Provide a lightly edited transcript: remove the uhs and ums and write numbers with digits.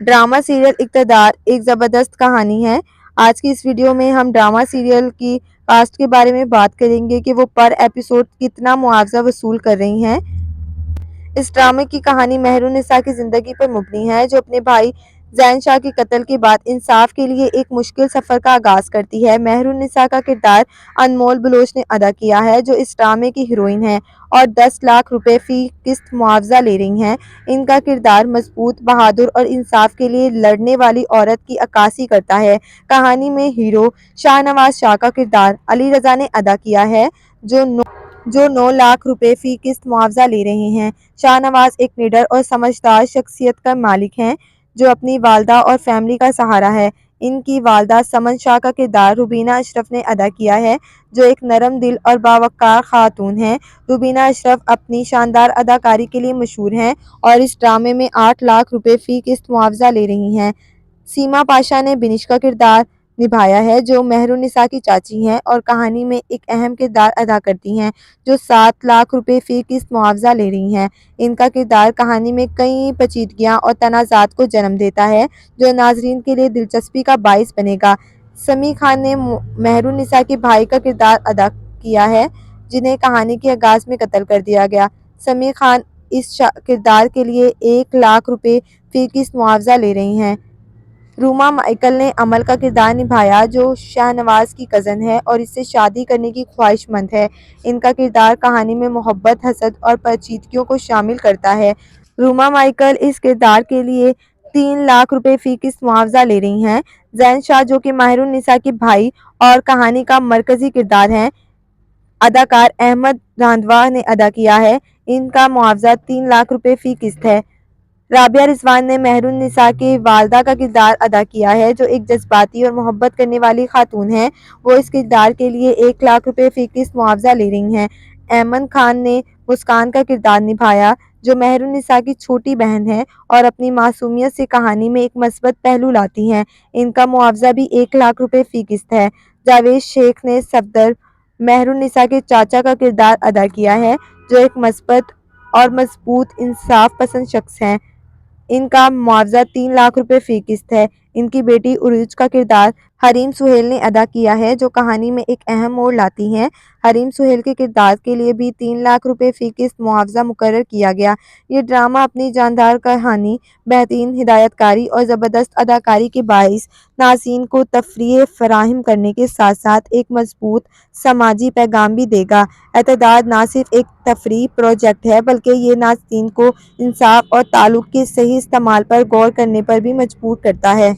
Drama serial इक़्तिदार एक ज़बरदस्त कहानी है। आज की इस वीडियो में हम ड्रामा सीरियल की कास्ट के बारे में बात करेंगे कि वो पर एपिसोड कितना मुआवजा वसूल कर रही हैं। इस ड्रामे की कहानी मेहरुन्निसा की ज़िंदगी पर मबनी है, जो अपने भाई ज़ैन शाह के कत्ल के बाद इंसाफ के लिए एक मुश्किल सफ़र का आगाज़ करती है। मेहरुन्निसा का किरदार अनमोल बलोच ने अदा किया है, जो इस ड्रामे की हीरोइन हैं और 10 लाख रुपए फ़ी किस्त मुआवजा ले रही हैं। इनका किरदार मजबूत, बहादुर और इंसाफ के लिए लड़ने वाली औरत की अक्कासी करता है। कहानी में हीरो शाहनवाज शाह का किरदार अली रज़ा ने अदा किया है, जो 9 लाख रुपए फ़ी किस्त मुआवजा ले रहे हैं। शाहनवाज एक निडर और समझदार शख्सियत का मालिक हैं, जो अपनी वालदा और फैमिली का सहारा है। इनकी वालदा समन शाह का किरदार रुबीना अशरफ ने अदा किया है, जो एक नरम दिल और बावक़ार खातून हैं। रुबीना अशरफ अपनी शानदार अदाकारी के लिए मशहूर हैं और इस ड्रामे में 8 लाख रुपए फ़ी किस्त मुआवजा ले रही हैं। सीमा पाशा ने बिनिश का किरदार निभाया है, जो मेहरुन्निसा की चाची हैं और कहानी में एक अहम किरदार अदा करती हैं, जो 7 लाख रुपए फ़ी किस्त मुआवजा ले रही हैं। इनका किरदार कहानी में कई पेचीदगियाँ और तनाज़ात को जन्म देता है, जो नाज़रीन के लिए दिलचस्पी का बाइस बनेगा। समी खान ने मेहरुन्निसा के भाई का किरदार अदा किया है, जिन्हें कहानी के आगाज़ में कत्ल कर दिया गया। समी खान इस किरदार के लिए 1 लाख रुपए फ़ी किस्त मुआवजा ले रही हैं। रूमा माइकल ने अमल का किरदार निभाया, जो शाहनवाज की कज़न है और इससे शादी करने की ख्वाहिशमंद है। इनका किरदार कहानी में मोहब्बत, हसद और पेचीदगियों को शामिल करता है। रूमा माइकल इस किरदार के लिए 3 लाख रुपए फ़ी किस्त मुआवजा ले रही हैं। ज़ैन शाह, जो कि मेहरुन्निसा के भाई और कहानी का मरकज़ी किरदार हैं, अदाकार अहमद रांधवा ने अदा किया है। इनका मुआवजा 3 लाख रुपए फ़ी किस्त है। राबिया रिजवान ने मेहरुन्निसा की वालदा का किरदार अदा किया है, जो एक जज्बाती और मोहब्बत करने वाली खातून हैं। वो इस किरदार के लिए 1 लाख रुपए फ़ी किस्त मुआवजा ले रही हैं। अहमद खान ने मुस्कान का किरदार निभाया, जो मेहरुन्निसा की छोटी बहन है और अपनी मासूमियत से कहानी में एक मस्बत पहलू लाती हैं। इनका मुआवजा भी 1 लाख रुपए फ़ी किस्त है। जावेद शेख ने सफदर, मेहरुन्निसा के चाचा का किरदार अदा किया है, जो एक मस्बत और मजबूत इंसाफ पसंद शख्स हैं। इनका मुआवजा 3 लाख रुपए फ़ी किस्त है। इनकी बेटी उरूज का किरदार हरीम सुहेल ने अदा किया है, जो कहानी में एक अहम मोड़ लाती हैं। हरीम सुहेल के किरदार के लिए भी 3 लाख रुपए फ़ी किस्त मुआवजा मुकर्रर किया गया। ये ड्रामा अपनी जानदार कहानी, बेहतरीन हिदायतकारी और ज़बरदस्त अदाकारी के बाइस नाज़रीन को तफरीह फराहम करने के साथ साथ एक मजबूत समाजी पैगाम भी देगा। एतदाद ना सिर्फ एक तफरीह प्रोजेक्ट है, बल्कि ये नाज़रीन को इंसाफ और ताल्लुक़ के सही इस्तेमाल पर गौर करने पर भी मजबूर करता है।